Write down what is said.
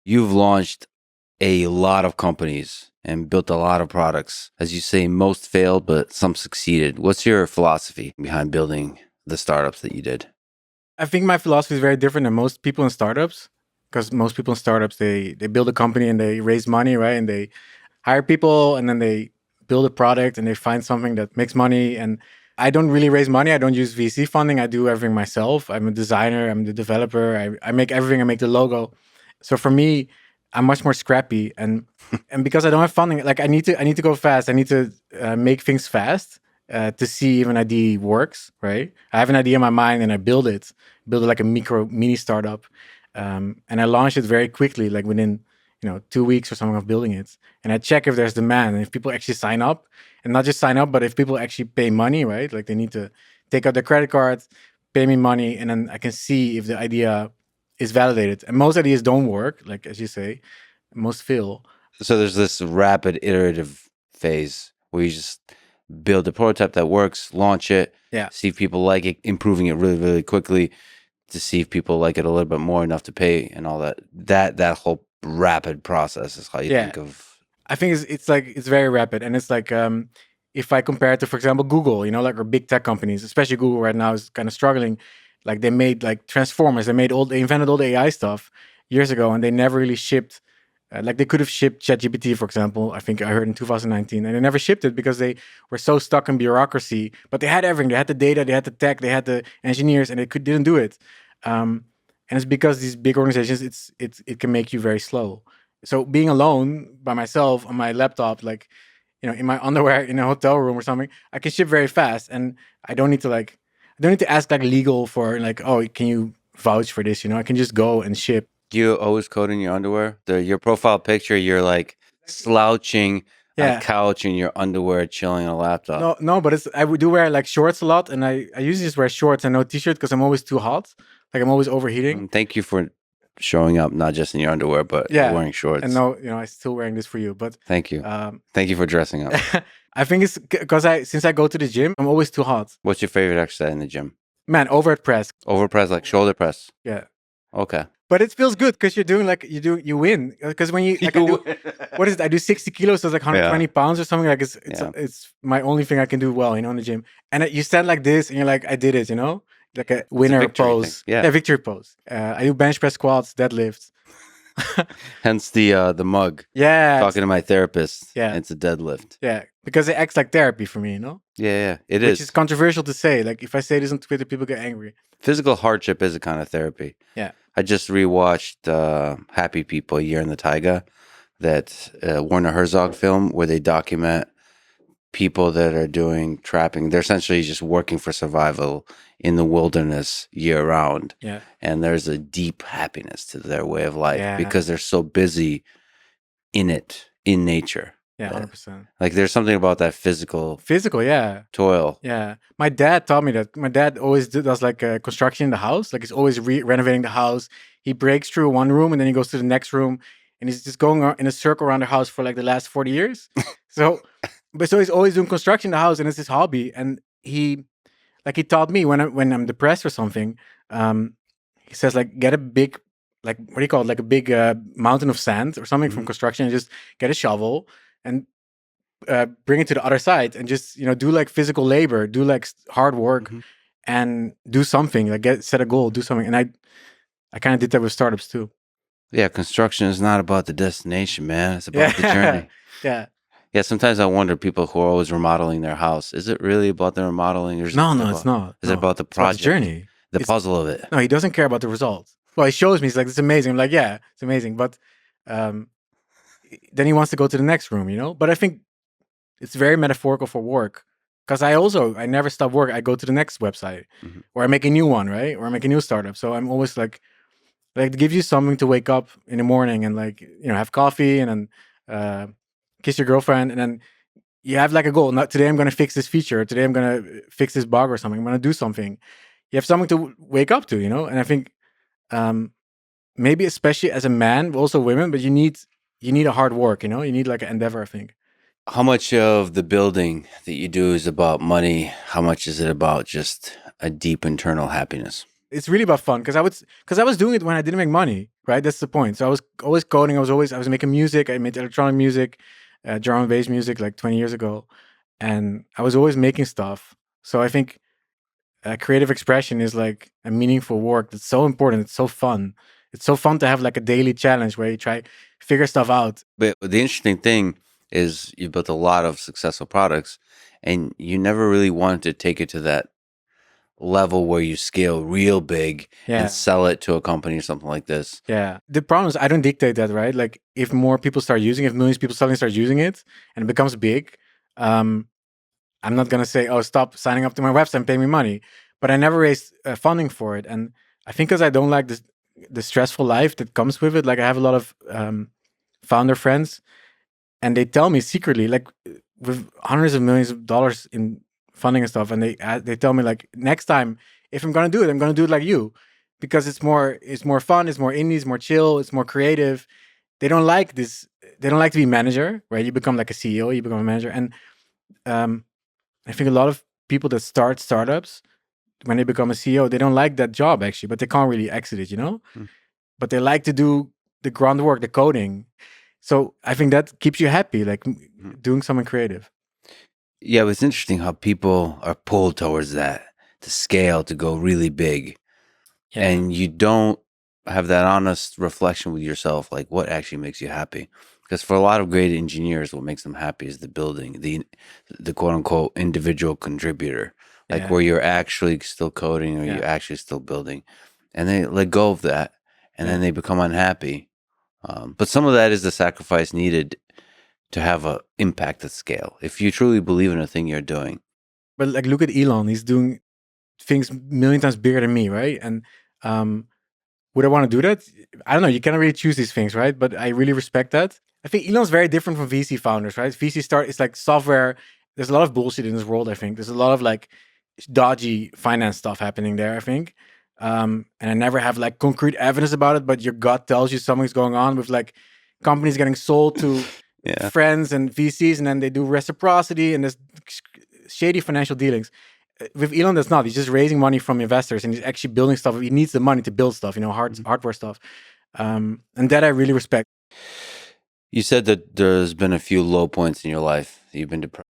You've launched a lot of companies and built a lot of products. As you say, most failed, but some succeeded. What's your philosophy behind building the startups that you did? I think my philosophy is very different than most people in startups, because most people in startups, they build a company and they raise money, right? And they hire people and then they build a product and they find something that makes money. And I don't really raise money. I don't use VC funding. I do everything myself. I'm a designer. I'm the developer. I make everything. I make the logo. So for me, I'm much more scrappy. And because I don't have funding, like I need to go fast. I need to make things fast to see if an idea works, right? I have an idea in my mind and I build it like a mini startup. And I launch it very quickly, like within 2 weeks or something of building it. And I check if there's demand and if people actually sign up, and not just sign up, but if people actually pay money, right? Like they need to take out their credit card, pay me money, and then I can see if the idea is validated. And most ideas don't work, like as you say, most fail. So there's this rapid iterative phase where you just build a prototype that works, launch it, see if people like it, improving it really, really quickly to see if people like it a little bit more enough to pay and all that. That whole rapid process is how you think of. I think it's very rapid, and it's like if I compare it to, for example, Google, like our big tech companies, especially Google right now is kind of struggling. Like they made like Transformers, they invented all the AI stuff years ago, and they never really shipped. Like they could have shipped ChatGPT, for example. I think I heard in 2019, and they never shipped it because they were so stuck in bureaucracy. But they had everything. They had the data, they had the tech, they had the engineers, and they didn't do it. And it's because these big organizations, it can make you very slow. So being alone by myself on my laptop, like in my underwear in a hotel room or something, I can ship very fast, and I don't need to ask like legal for like, oh, can you vouch for this? I can just go and ship. Do you always code in your underwear? Your profile picture, you're like slouching on a couch in your underwear, chilling on a laptop. No, but I do wear like shorts a lot, and I usually just wear shorts and no t-shirt because I'm always too hot. Like I'm always overheating. Thank you for showing up, not just in your underwear, but wearing shorts. And no, I'm still wearing this for you. But thank you. Thank you for dressing up. I think it's because since I go to the gym, I'm always too hot. What's your favorite exercise in the gym? Man, overhead press. Overhead press, like shoulder press. Yeah. Okay. But it feels good because you win. Because when what is it? I do 60 kilos, so it's like 120 pounds or something. Like it's my only thing I can do well, in the gym. And you stand like this, and you're like, I did it, like a winner pose. Yeah, victory pose. I do bench press, squats, deadlifts. Hence the mug. Yeah. Talking to my therapist. Yeah. It's a deadlift. Yeah. Because it acts like therapy for me, Yeah, it is. Which is controversial to say. Like if I say this on Twitter, people get angry. Physical hardship is a kind of therapy. Yeah. I just rewatched Happy People, A Year in the Taiga, that Werner Herzog film where they document people that are doing trapping. They're essentially just working for survival in the wilderness year round. Yeah. And there's a deep happiness to their way of life because they're so busy in nature. Yeah, 100%. Like there's something about that physical, toil. Yeah. My dad taught me that. My dad always does like construction in the house. Like he's always renovating the house. He breaks through one room and then he goes to the next room, and he's just going in a circle around the house for like the last 40 years. So he's always doing construction in the house, and it's his hobby. And he taught me when I'm depressed or something. He says like get a big, like what do you call it, like a big mountain of sand or something from construction, and just get a shovel and bring it to the other side, and just do like physical labor, do like hard work, and do something, like set a goal, do something. And I kind of did that with startups too. Yeah, construction is not about the destination, man. It's about the journey. Yeah, sometimes I wonder, people who are always remodeling their house, is it really about the remodeling? Or it's not. Is it about the project, the journey, the puzzle of it? No, he doesn't care about the results. Well, he shows me, he's like, it's amazing. I'm like, yeah, it's amazing. But then he wants to go to the next room, But I think it's very metaphorical for work, because I never stop work. I go to the next website, or I make a new one, right? Or I make a new startup. So I'm always like it gives you something to wake up in the morning and have coffee and then kiss your girlfriend, and then you have like a goal. Not today I'm going to fix this feature. Today I'm going to fix this bug or something. I'm going to do something. You have something to wake up to, And I think maybe especially as a man, but also women, but you need a hard work, You need like an endeavor, I think. How much of the building that you do is about money? How much is it about just a deep internal happiness? It's really about fun, because I was doing it when I didn't make money. right? That's the point. So I was always coding. I was making music. I made electronic music, drum and bass music like 20 years ago, and I was always making stuff. So I think creative expression is like a meaningful work that's so important. It's so fun. It's so fun to have like a daily challenge where you try figure stuff out. But the interesting thing is you built a lot of successful products, and you never really wanted to take it to that level where you scale real big and sell it to a company or something like this. Yeah. The problem is I don't dictate that, right? Like if more people start using it, if millions of people suddenly start using it and it becomes big, I'm not going to say, oh, stop signing up to my website and pay me money. But I never raised funding for it. And I think because I don't like the stressful life that comes with it, like I have a lot of founder friends and they tell me secretly, like with hundreds of millions of dollars in funding and stuff, and they tell me like next time if I'm gonna do it, I'm gonna do it like you, because it's more fun, it's more indie, it's more chill, it's more creative. They don't like this. They don't like to be manager, right? You become like a CEO, you become a manager, and I think a lot of people that start startups when they become a CEO, they don't like that job actually, but they can't really exit it, you know. But they like to do the groundwork, the coding. So I think that keeps you happy, like doing something creative. Yeah, it's interesting how people are pulled towards that, to scale, to go really big. Yeah. And you don't have that honest reflection with yourself, like what actually makes you happy. Because for a lot of great engineers, what makes them happy is the building, the quote unquote individual contributor, like where you're actually still coding or you're actually still building. And they let go of that and then they become unhappy. But some of that is the sacrifice needed to have an impact at scale, if you truly believe in a thing you're doing. But like, look at Elon. He's doing things a million times bigger than me, right? And would I want to do that? I don't know. You cannot really choose these things, right? But I really respect that. I think Elon's very different from VC founders, right? VC start is like software. There's a lot of bullshit in this world, I think. There's a lot of like dodgy finance stuff happening there, I think. And I never have like concrete evidence about it, but your gut tells you something's going on with like companies getting sold to friends and VCs, and then they do reciprocity and there's shady financial dealings. With Elon, that's not. He's just raising money from investors and he's actually building stuff. He needs the money to build stuff, you know, hardware stuff. And that I really respect. You said that there's been a few low points in your life. You've been depressed.